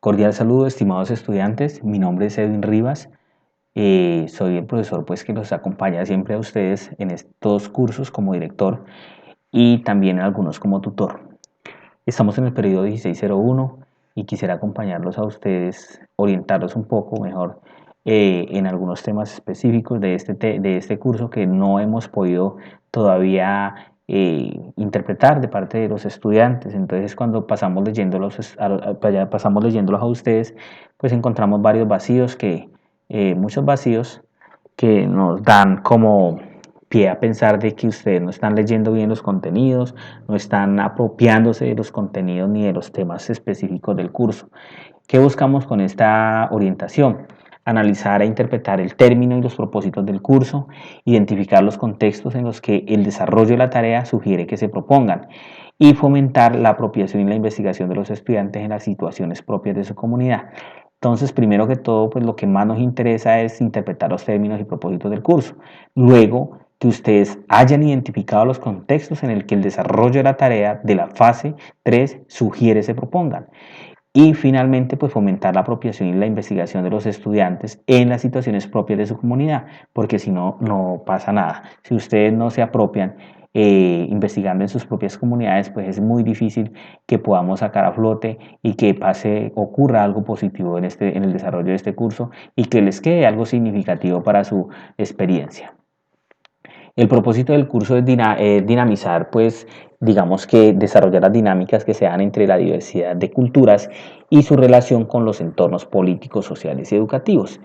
Cordial saludo, estimados estudiantes. Mi nombre es Edwin Rivas. Soy el profesor que los acompaña siempre a ustedes en estos cursos como director y también en algunos como tutor. Estamos en el periodo 1601 y quisiera acompañarlos a ustedes, orientarlos un poco mejor en algunos temas específicos de este curso que no hemos podido todavía interpretar de parte de los estudiantes. Entonces, cuando pasamos leyéndolos a ustedes, pues encontramos varios vacíos muchos vacíos que nos dan como pie a pensar de que ustedes no están leyendo bien los contenidos, no están apropiándose de los contenidos ni de los temas específicos del curso. ¿Qué buscamos con esta orientación? Analizar e interpretar el término y los propósitos del curso, identificar los contextos en los que el desarrollo de la tarea sugiere que se propongan y fomentar la apropiación y la investigación de los estudiantes en las situaciones propias de su comunidad. Entonces, primero que todo, pues lo que más nos interesa es interpretar los términos y propósitos del curso. Luego, que ustedes hayan identificado los contextos en el que el desarrollo de la tarea de la fase 3 sugiere se propongan. Y finalmente, pues fomentar la apropiación y la investigación de los estudiantes en las situaciones propias de su comunidad, porque si no, no pasa nada. Si ustedes no se apropian investigando en sus propias comunidades, pues es muy difícil que podamos sacar a flote y que ocurra algo positivo en el desarrollo de este curso y que les quede algo significativo para su experiencia. El propósito del curso es dinamizar, pues, digamos que desarrollar las dinámicas que se dan entre la diversidad de culturas y su relación con los entornos políticos, sociales y educativos.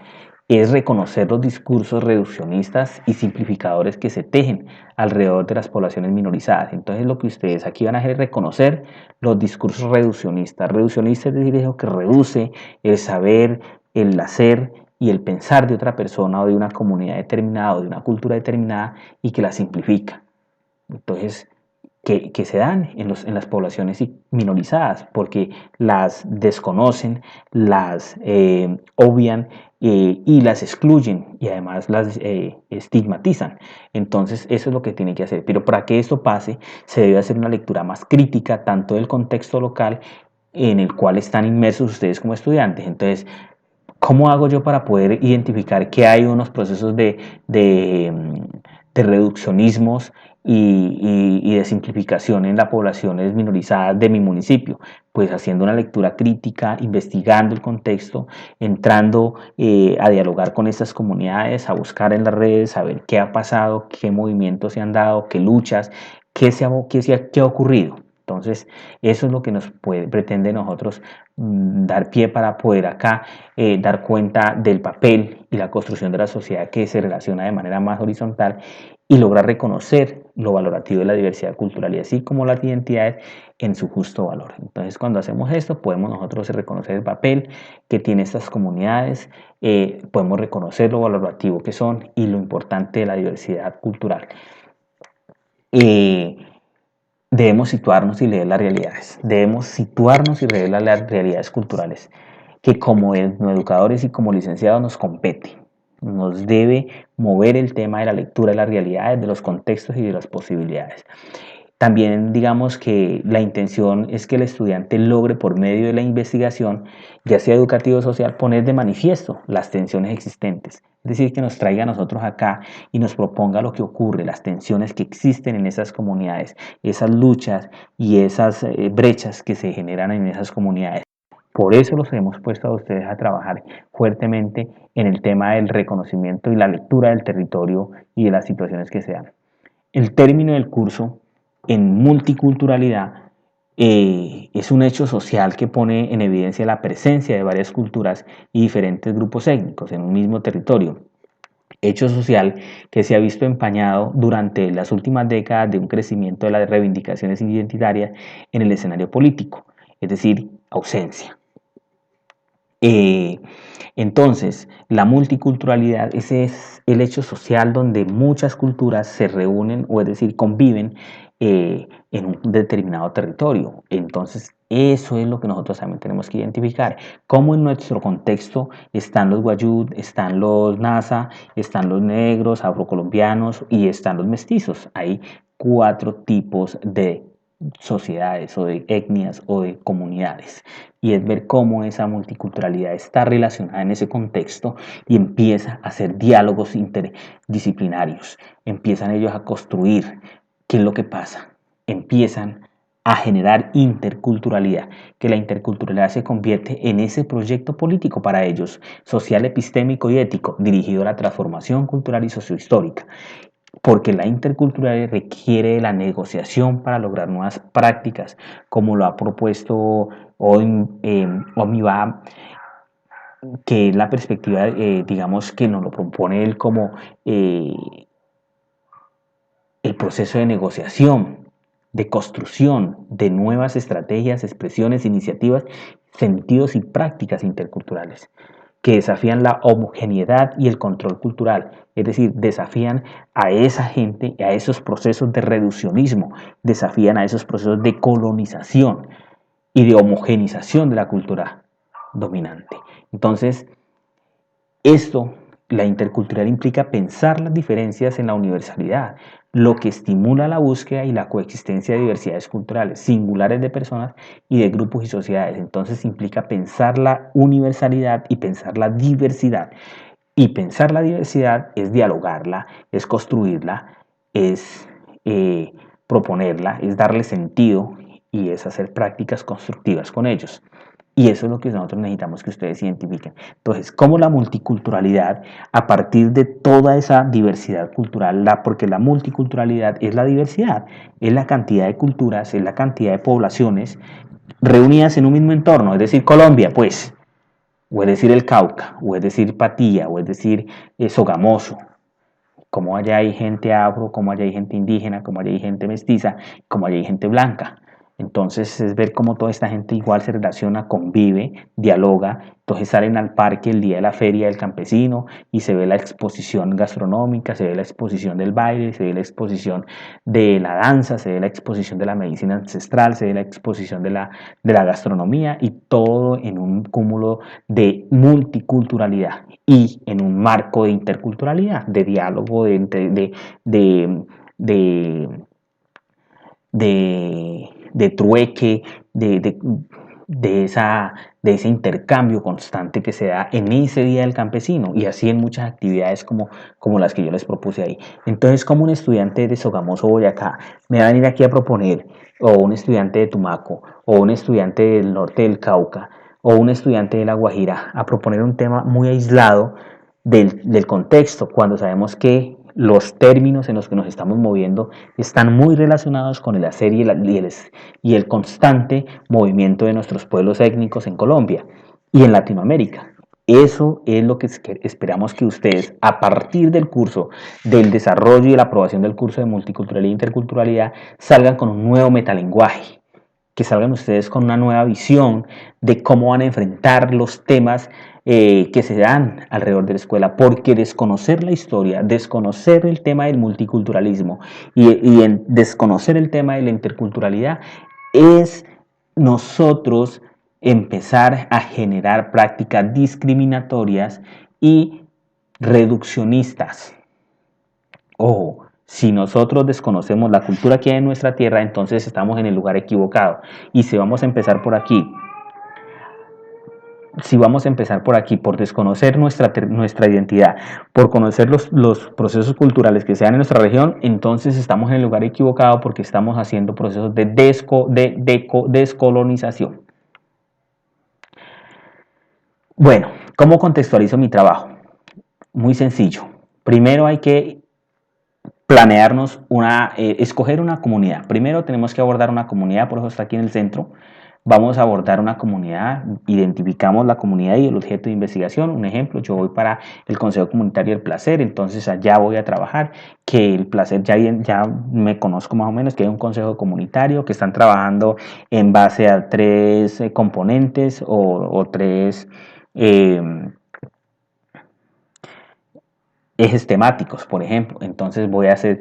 Es reconocer los discursos reduccionistas y simplificadores que se tejen alrededor de las poblaciones minorizadas. Entonces, lo que ustedes aquí van a hacer es reconocer los discursos reduccionistas. Reduccionista es decir, eso que reduce el saber, el hacer y el pensar de otra persona o de una comunidad determinada o de una cultura determinada y que la simplifica. Entonces, que se dan en las poblaciones minorizadas, porque las desconocen, las obvian y las excluyen y además las estigmatizan. Entonces, eso es lo que tiene que hacer. Pero para que esto pase, se debe hacer una lectura más crítica tanto del contexto local en el cual están inmersos ustedes como estudiantes. Entonces, ¿cómo hago yo para poder identificar que hay unos procesos de reduccionismos y de simplificación en las poblaciones minorizadas de mi municipio? Pues haciendo una lectura crítica, investigando el contexto, entrando a dialogar con estas comunidades, a buscar en las redes, a ver qué ha pasado, qué movimientos se han dado, qué luchas, qué ha ocurrido. Entonces, eso es lo que pretende nosotros dar pie para poder acá dar cuenta del papel y la construcción de la sociedad que se relaciona de manera más horizontal y lograr reconocer lo valorativo de la diversidad cultural y así como las identidades en su justo valor. Entonces, cuando hacemos esto, podemos nosotros reconocer el papel que tienen estas comunidades, podemos reconocer lo valorativo que son y lo importante de la diversidad cultural. Debemos situarnos y leer las realidades. Debemos situarnos y leer las realidades culturales que como educadores y como licenciados nos compete. Nos debe mover el tema de la lectura de las realidades, de los contextos y de las posibilidades. También digamos que la intención es que el estudiante logre por medio de la investigación, ya sea educativo o social, poner de manifiesto las tensiones existentes. Es decir, que nos traiga a nosotros acá y nos proponga lo que ocurre, las tensiones que existen en esas comunidades, esas luchas y esas brechas que se generan en esas comunidades. Por eso los hemos puesto a ustedes a trabajar fuertemente en el tema del reconocimiento y la lectura del territorio y de las situaciones que se dan. El término del curso en multiculturalidad es un hecho social que pone en evidencia la presencia de varias culturas y diferentes grupos étnicos en un mismo territorio. Hecho social que se ha visto empañado durante las últimas décadas de un crecimiento de las reivindicaciones identitarias en el escenario político, es decir, ausencia. Entonces, la multiculturalidad, ese es el hecho social donde muchas culturas se reúnen, o es decir, conviven en un determinado territorio. Entonces, eso es lo que nosotros también tenemos que identificar. Cómo en nuestro contexto están los guayú, están los nasa, están los negros, afrocolombianos y están los mestizos. Hay 4 tipos de sociedades o de etnias o de comunidades, y es ver cómo esa multiculturalidad está relacionada en ese contexto y empieza a hacer diálogos interdisciplinarios, empiezan ellos a construir. ¿Qué es lo que pasa? Empiezan a generar interculturalidad, que la interculturalidad se convierte en ese proyecto político para ellos, social, epistémico y ético, dirigido a la transformación cultural y sociohistórica, porque la interculturalidad requiere de la negociación para lograr nuevas prácticas, como lo ha propuesto hoy Omiba, que es la perspectiva, digamos, que nos lo propone él como el proceso de negociación, de construcción de nuevas estrategias, expresiones, iniciativas, sentidos y prácticas interculturales que desafían la homogeneidad y el control cultural, es decir, desafían a esa gente, a esos procesos de reduccionismo, desafían a esos procesos de colonización y de homogenización de la cultura dominante. Entonces, esto, la interculturalidad implica pensar las diferencias en la universalidad, lo que estimula la búsqueda y la coexistencia de diversidades culturales, singulares de personas y de grupos y sociedades. Entonces implica pensar la universalidad y pensar la diversidad. Y pensar la diversidad es dialogarla, es construirla, es proponerla, es darle sentido y es hacer prácticas constructivas con ellos. Y eso es lo que nosotros necesitamos que ustedes identifiquen. Entonces, ¿cómo la multiculturalidad, a partir de toda esa diversidad cultural, porque la multiculturalidad es la diversidad, es la cantidad de culturas, es la cantidad de poblaciones reunidas en un mismo entorno, es decir, Colombia, pues, o es decir, el Cauca, o es decir, Patilla, o es decir, Sogamoso, como allá hay gente afro, como allá hay gente indígena, como allá hay gente mestiza, como allá hay gente blanca. Entonces es ver cómo toda esta gente igual se relaciona, convive, dialoga. Entonces salen al parque el día de la feria del campesino y se ve la exposición gastronómica, se ve la exposición del baile, se ve la exposición de la danza, se ve la exposición de la medicina ancestral, se ve la exposición de la gastronomía y todo en un cúmulo de multiculturalidad y en un marco de interculturalidad, de diálogo, de, de, de trueque, de ese intercambio constante que se da en ese Día del Campesino y así en muchas actividades como las que yo les propuse ahí. Entonces, como un estudiante de Sogamoso, Boyacá, me va a venir aquí a proponer, o un estudiante de Tumaco, o un estudiante del norte del Cauca, o un estudiante de La Guajira, a proponer un tema muy aislado del contexto, cuando sabemos que los términos en los que nos estamos moviendo están muy relacionados con el hacer y el constante movimiento de nuestros pueblos étnicos en Colombia y en Latinoamérica. Eso es lo que esperamos que ustedes, a partir del curso, del desarrollo y la aprobación del curso de multiculturalidad e interculturalidad, salgan con un nuevo metalenguaje, que salgan ustedes con una nueva visión de cómo van a enfrentar los temas que se dan alrededor de la escuela, porque desconocer la historia, desconocer el tema del multiculturalismo y desconocer el tema de la interculturalidad es nosotros empezar a generar prácticas discriminatorias y reduccionistas. Ojo, si nosotros desconocemos la cultura que hay en nuestra tierra, entonces estamos en el lugar equivocado. Y si vamos a empezar por aquí, por desconocer nuestra identidad, por conocer los procesos culturales que se dan en nuestra región, entonces estamos en el lugar equivocado porque estamos haciendo procesos de descolonización. Bueno, ¿cómo contextualizo mi trabajo? Muy sencillo. Primero hay que planearnos escoger una comunidad. Primero tenemos que abordar una comunidad, por eso está aquí en el centro. Vamos a abordar una comunidad, identificamos la comunidad y el objeto de investigación. Un ejemplo, yo voy para el Consejo Comunitario del Placer, entonces allá voy a trabajar, que el Placer ya me conozco más o menos, que hay un consejo comunitario, que están trabajando en base a tres componentes o tres eh, ejes temáticos, por ejemplo. Entonces voy a hacer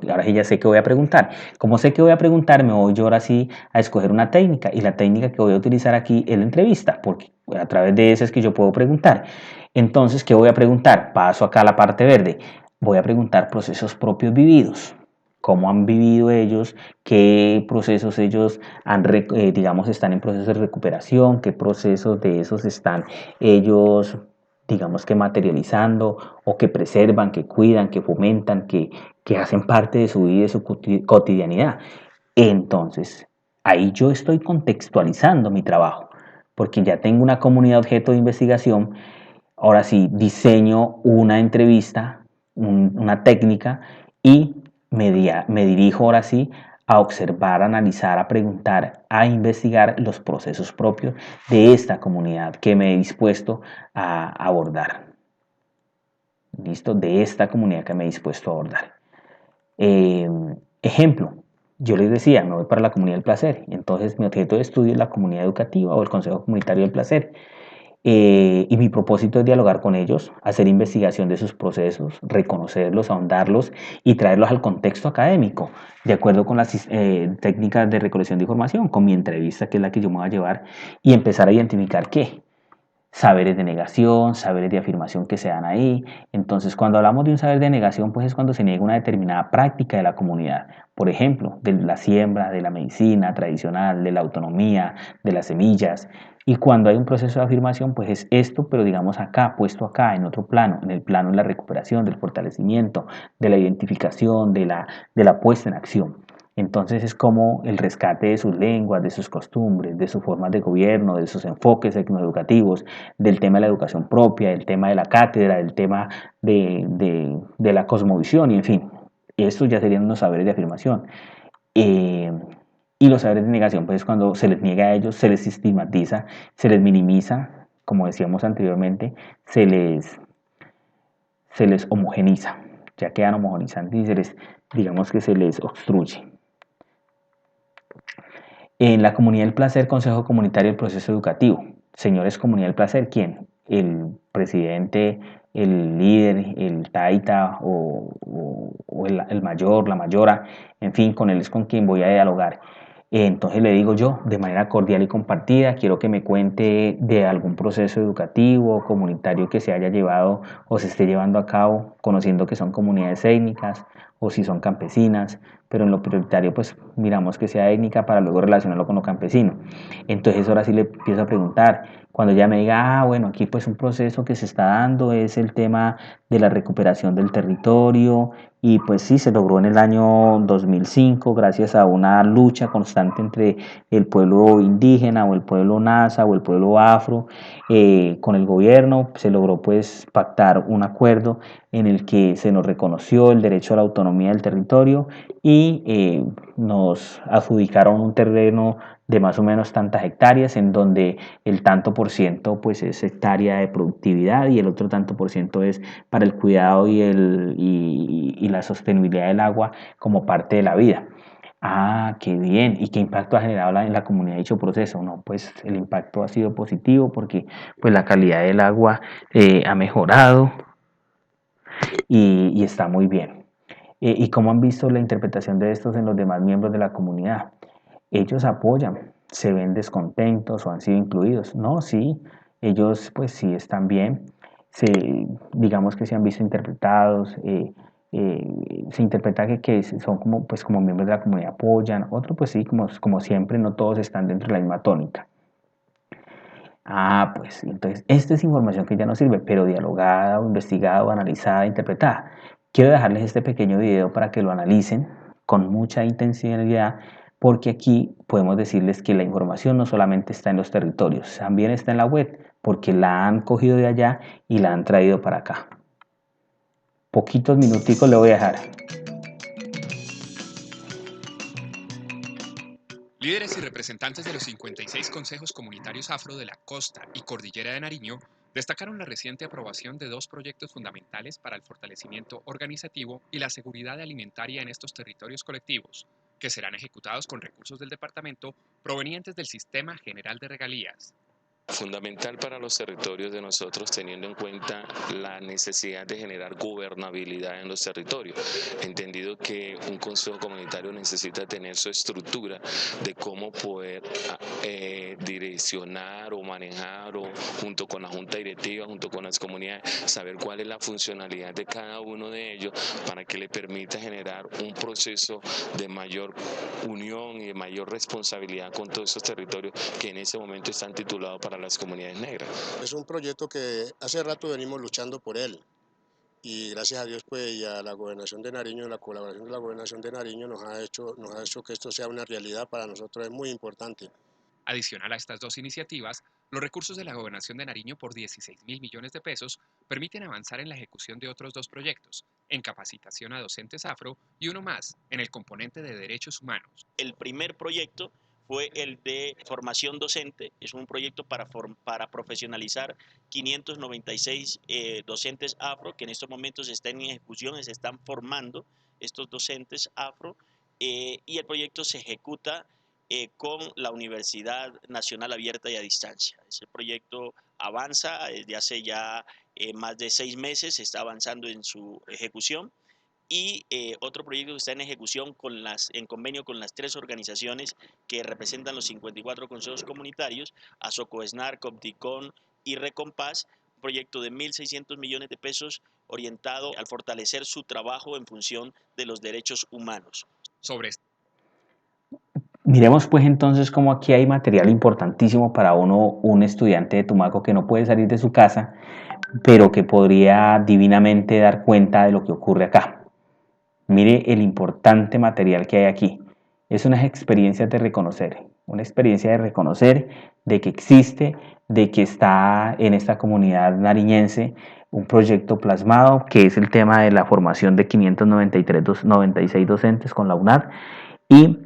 ahora sí ya sé que voy a preguntar. Como sé que voy a preguntar, me voy yo ahora sí a escoger una técnica y la técnica que voy a utilizar aquí es la entrevista, porque a través de esa es que yo puedo preguntar. Entonces, ¿qué voy a preguntar? Paso acá a la parte verde. Voy a preguntar procesos propios vividos. cómo han vivido ellos, qué procesos ellos digamos, están en procesos de recuperación, qué procesos de esos están ellos, digamos, que materializando o que preservan, que cuidan, que fomentan, que hacen parte de su vida y de su cotidianidad. Entonces, ahí yo estoy contextualizando mi trabajo, porque ya tengo una comunidad objeto de investigación. Ahora sí, diseño una entrevista, una técnica y me dirijo ahora sí a observar, a analizar, a preguntar, a investigar los procesos propios de esta comunidad que me he dispuesto a abordar. ¿Listo? De esta comunidad que me he dispuesto a abordar. Ejemplo, yo les decía, me voy para la comunidad del placer. Entonces mi objeto de estudio es la comunidad educativa o el Consejo Comunitario del Placer. Y mi propósito es dialogar con ellos, hacer investigación de sus procesos, reconocerlos, ahondarlos y traerlos al contexto académico, de acuerdo con las técnicas de recolección de información, con mi entrevista, que es la que yo me voy a llevar, y empezar a identificar qué. Saberes de negación, saberes de afirmación que se dan ahí. Entonces, cuando hablamos de un saber de negación, pues es cuando se niega una determinada práctica de la comunidad. Por ejemplo, de la siembra, de la medicina tradicional, de la autonomía, de las semillas. Y cuando hay un proceso de afirmación, pues es esto, pero digamos acá, puesto acá, en otro plano, en el plano de la recuperación, del fortalecimiento, de la identificación, de la puesta en acción. Entonces es como el rescate de sus lenguas, de sus costumbres, de sus formas de gobierno, de sus enfoques educativos, del tema de la educación propia, del tema de la cátedra, del tema de la cosmovisión, y en fin, estos ya serían unos saberes de afirmación. Eh, y los saberes de negación, pues es cuando se les niega a ellos, se les estigmatiza, se les minimiza, como decíamos anteriormente, se les homogeniza, ya quedan homogenizantes y digamos que se les obstruye. En la comunidad del placer, Consejo Comunitario del Proceso Educativo. Señores, comunidad del placer, ¿quién? El presidente, el líder, el taita o el mayor, la mayora, en fin, con él es con quien voy a dialogar. Entonces le digo yo, de manera cordial y compartida, quiero que me cuente de algún proceso educativo o comunitario que se haya llevado o se esté llevando a cabo, conociendo que son comunidades étnicas o si son campesinas, pero en lo prioritario pues miramos que sea étnica para luego relacionarlo con lo campesino. Entonces ahora sí le empiezo a preguntar, cuando ella me diga, bueno, aquí pues un proceso que se está dando es el tema de la recuperación del territorio y pues sí, se logró en el año 2005 gracias a una lucha constante entre el pueblo indígena o el pueblo nasa o el pueblo afro con el gobierno, se logró pues pactar un acuerdo en el que se nos reconoció el derecho a la autonomía del territorio y nos adjudicaron un terreno de más o menos tantas hectáreas en donde el tanto por ciento pues es hectárea de productividad y el otro tanto por ciento es para el cuidado y la sostenibilidad del agua como parte de la vida. Ah, qué bien. ¿Y qué impacto ha generado en la comunidad dicho proceso? No, pues el impacto ha sido positivo porque pues la calidad del agua ha mejorado y está muy bien. ¿Y cómo han visto la interpretación de estos en los demás miembros de la comunidad? Ellos apoyan, se ven descontentos o han sido incluidos. No, sí, ellos pues sí están bien, digamos que se han visto interpretados, se interpreta que son como, pues, como miembros de la comunidad apoyan, otros pues sí, como siempre, no todos están dentro de la misma tónica. Ah, pues entonces esta es información que ya no sirve, pero dialogada, o investigada, o analizada, interpretada. Quiero dejarles este pequeño video para que lo analicen con mucha intencionalidad, porque aquí podemos decirles que la información no solamente está en los territorios, también está en la web, porque la han cogido de allá y la han traído para acá. Poquitos minuticos le voy a dejar. Líderes y representantes de los 56 consejos comunitarios afro de la costa y cordillera de Nariño destacaron la reciente aprobación de dos proyectos fundamentales para el fortalecimiento organizativo y la seguridad alimentaria en estos territorios colectivos, que serán ejecutados con recursos del departamento provenientes del Sistema General de Regalías. Fundamental para los territorios de nosotros, teniendo en cuenta la necesidad de generar gobernabilidad en los territorios. Entendido que un consejo comunitario necesita tener su estructura de cómo poder direccionar o manejar, o junto con la junta directiva, junto con las comunidades, saber cuál es la funcionalidad de cada uno de ellos para que le permita generar un proceso de mayor unión y de mayor responsabilidad con todos esos territorios que en ese momento están titulados para las comunidades negras. Es un proyecto que hace rato venimos luchando por él, y gracias a Dios pues, y a la Gobernación de Nariño, la colaboración de la Gobernación de Nariño nos ha hecho que esto sea una realidad. Para nosotros es muy importante. Adicional a estas dos iniciativas, los recursos de la Gobernación de Nariño por 16.000 millones de pesos permiten avanzar en la ejecución de otros dos proyectos, en capacitación a docentes afro y uno más, en el componente de derechos humanos. El primer proyecto fue el de formación docente. Es un proyecto para profesionalizar 596 docentes afro que en estos momentos están en ejecución, se están formando estos docentes afro, y el proyecto se ejecuta con la Universidad Nacional Abierta y a Distancia. Ese proyecto avanza desde hace ya más de 6 meses, se está avanzando en su ejecución. Y otro proyecto que está en ejecución en convenio con las 3 organizaciones que representan los 54 consejos comunitarios, Asocoesnar, Copticón y Recompás, un proyecto de 1.600 millones de pesos orientado al fortalecer su trabajo en función de los derechos humanos. Miremos pues entonces cómo aquí hay material importantísimo para un estudiante de Tumaco que no puede salir de su casa, pero que podría divinamente dar cuenta de lo que ocurre acá. Mire el importante material que hay aquí. Es una experiencia de reconocer, de que existe, de que está en esta comunidad nariñense un proyecto plasmado que es el tema de la formación de 596 docentes con la UNAD y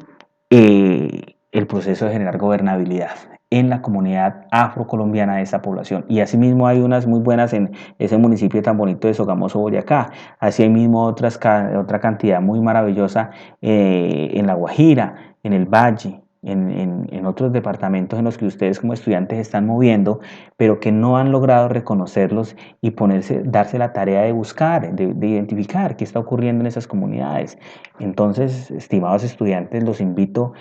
el proceso de generar gobernabilidad en la comunidad afrocolombiana de esa población. Y asimismo hay unas muy buenas en ese municipio tan bonito de Sogamoso, Boyacá. Asimismo otra cantidad muy maravillosa en La Guajira, en el Valle, en otros departamentos en los que ustedes como estudiantes están moviendo, pero que no han logrado reconocerlos y darse la tarea de buscar, de identificar qué está ocurriendo en esas comunidades. Entonces, estimados estudiantes, los invito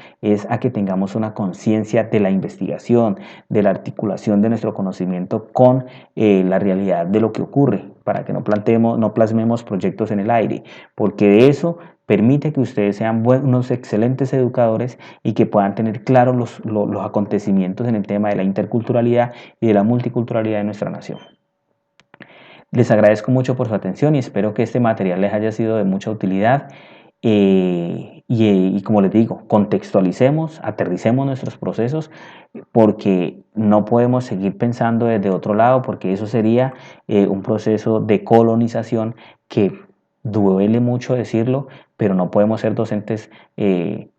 a que tengamos una conciencia de la investigación, de la articulación de nuestro conocimiento con la realidad de lo que ocurre, para que no plasmemos proyectos en el aire, porque de eso permite que ustedes sean unos excelentes educadores y que puedan tener claros los acontecimientos en el tema de la interculturalidad y de la multiculturalidad de nuestra nación. Les agradezco mucho por su atención y espero que este material les haya sido de mucha utilidad. Y como les digo, contextualicemos, aterricemos nuestros procesos, porque no podemos seguir pensando desde otro lado, porque eso sería un proceso de colonización que duele mucho decirlo, pero no podemos ser docentes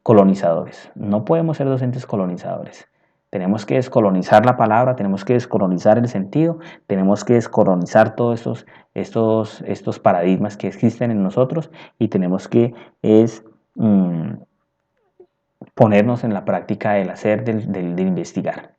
colonizadores. No podemos ser docentes colonizadores. Tenemos que descolonizar la palabra, tenemos que descolonizar el sentido, tenemos que descolonizar todos estos paradigmas que existen en nosotros y tenemos que ponernos en la práctica del hacer, del investigar.